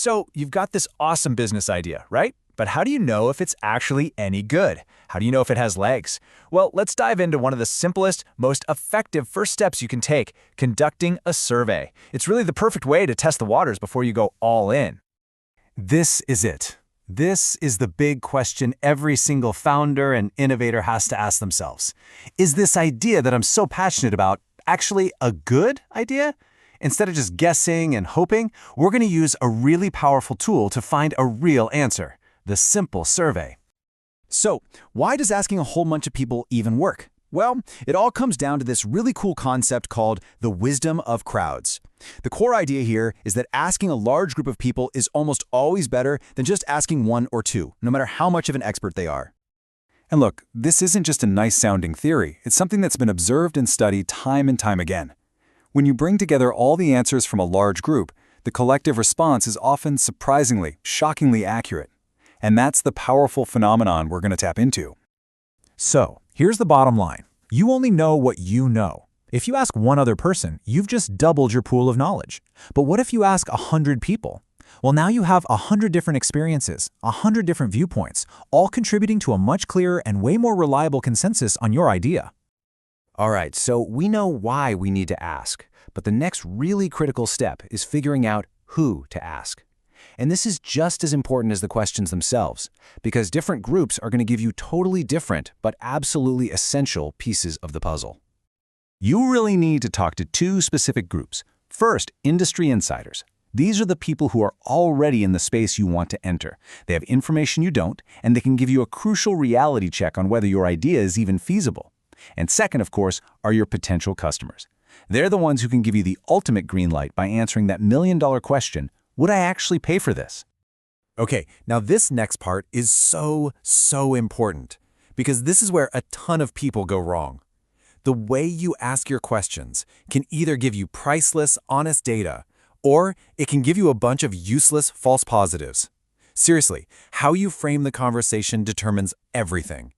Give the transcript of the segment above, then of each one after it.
So you've got this awesome business idea, right? But how do you know if it's actually any good? How do you know if it has legs? Well, let's dive into one of the simplest, most effective first steps you can take, conducting a survey. It's really the perfect way to test the waters before you go all in. This is it. This is the big question every single founder and innovator has to ask themselves. Is this idea that I'm so passionate about actually a good idea? Instead of just guessing and hoping, we're going to use a really powerful tool to find a real answer: the simple survey. So, why does asking a whole bunch of people even work? Well, it all comes down to this really cool concept called the wisdom of crowds. The core idea here is that asking a large group of people is almost always better than just asking one or two, no matter how much of an expert they are. And look, this isn't just a nice-sounding theory. It's something that's been observed and studied time and time again. When you bring together all the answers from a large group, the collective response is often surprisingly, shockingly accurate. And that's the powerful phenomenon we're going to tap into. So, here's the bottom line. You only know what you know. If you ask one other person, you've just doubled your pool of knowledge. But what if you ask 100 people? Well, now you have 100 different experiences, 100 different viewpoints, all contributing to a much clearer and way more reliable consensus on your idea. All right, so we know why we need to ask, but the next really critical step is figuring out who to ask. And this is just as important as the questions themselves, because different groups are going to give you totally different but absolutely essential pieces of the puzzle. You really need to talk to two specific groups. First, industry insiders. These are the people who are already in the space you want to enter. They have information you don't, and they can give you a crucial reality check on whether your idea is even feasible. And second, of course, are your potential customers. They're the ones who can give you the ultimate green light by answering that million-dollar question: would I actually pay for this? Okay, now this next part is so important, because this is where a ton of people go wrong. The way you ask your questions can either give you priceless, honest data, or it can give you a bunch of useless false positives. Seriously, how you frame the conversation determines everything.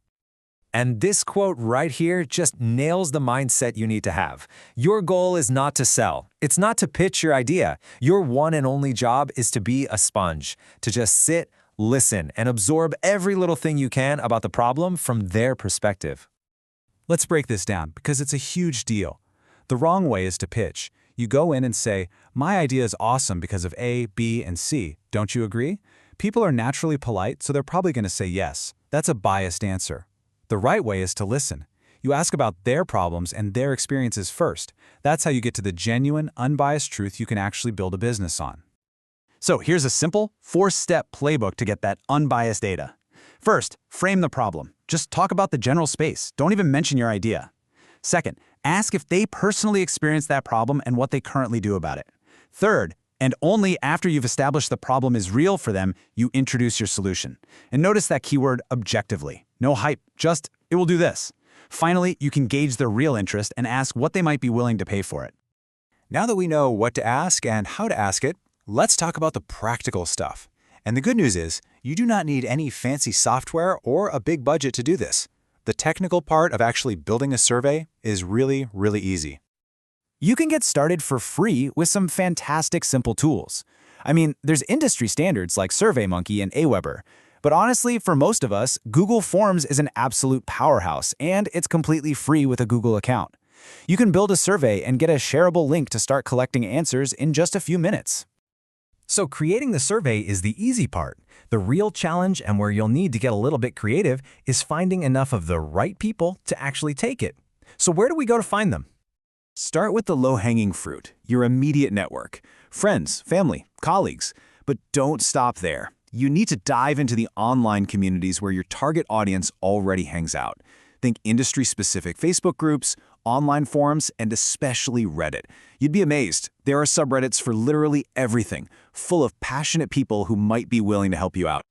And this quote right here just nails the mindset you need to have. Your goal is not to sell. It's not to pitch your idea. Your one and only job is to be a sponge, to just sit, listen, and absorb every little thing you can about the problem from their perspective. Let's break this down, because it's a huge deal. The wrong way is to pitch. You go in and say, my idea is awesome because of A, B, and C. Don't you agree? People are naturally polite, so they're probably going to say yes. That's a biased answer. The right way is to listen. You ask about their problems and their experiences first. That's how you get to the genuine, unbiased truth you can actually build a business on. So here's a simple, 4-step playbook to get that unbiased data. First, frame the problem. Just talk about the general space. Don't even mention your idea. Second, ask if they personally experienced that problem and what they currently do about it. Third, and only after you've established the problem is real for them, you introduce your solution. And notice that keyword objectively. No hype, just, it will do this. Finally, you can gauge their real interest and ask what they might be willing to pay for it. Now that we know what to ask and how to ask it, let's talk about the practical stuff. And the good news is, you do not need any fancy software or a big budget to do this. The technical part of actually building a survey is really easy. You can get started for free with some fantastic simple tools. I mean, there's industry standards like SurveyMonkey and Aweber. But honestly, for most of us, Google Forms is an absolute powerhouse, and it's completely free with a Google account. You can build a survey and get a shareable link to start collecting answers in just a few minutes. So creating the survey is the easy part. The real challenge, and where you'll need to get a little bit creative, is finding enough of the right people to actually take it. So where do we go to find them? Start with the low-hanging fruit, your immediate network, friends, family, colleagues. But don't stop there. You need to dive into the online communities where your target audience already hangs out. Think industry-specific Facebook groups, online forums, and especially Reddit. You'd be amazed. There are subreddits for literally everything, full of passionate people who might be willing to help you out.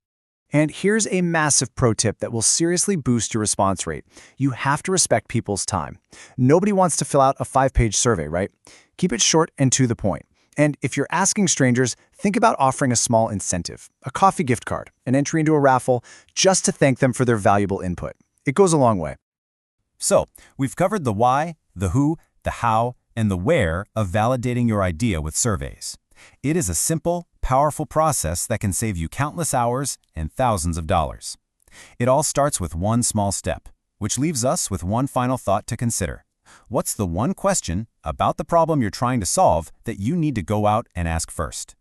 And here's a massive pro tip that will seriously boost your response rate. You have to respect people's time. Nobody wants to fill out a 5-page survey, right? Keep it short and to the point. And if you're asking strangers, think about offering a small incentive, a coffee gift card, an entry into a raffle, just to thank them for their valuable input. It goes a long way. So, we've covered the why, the who, the how, and the where of validating your idea with surveys. It is a simple, powerful process that can save you countless hours and thousands of dollars. It all starts with one small step, which leaves us with one final thought to consider. What's the one question about the problem you're trying to solve that you need to go out and ask first?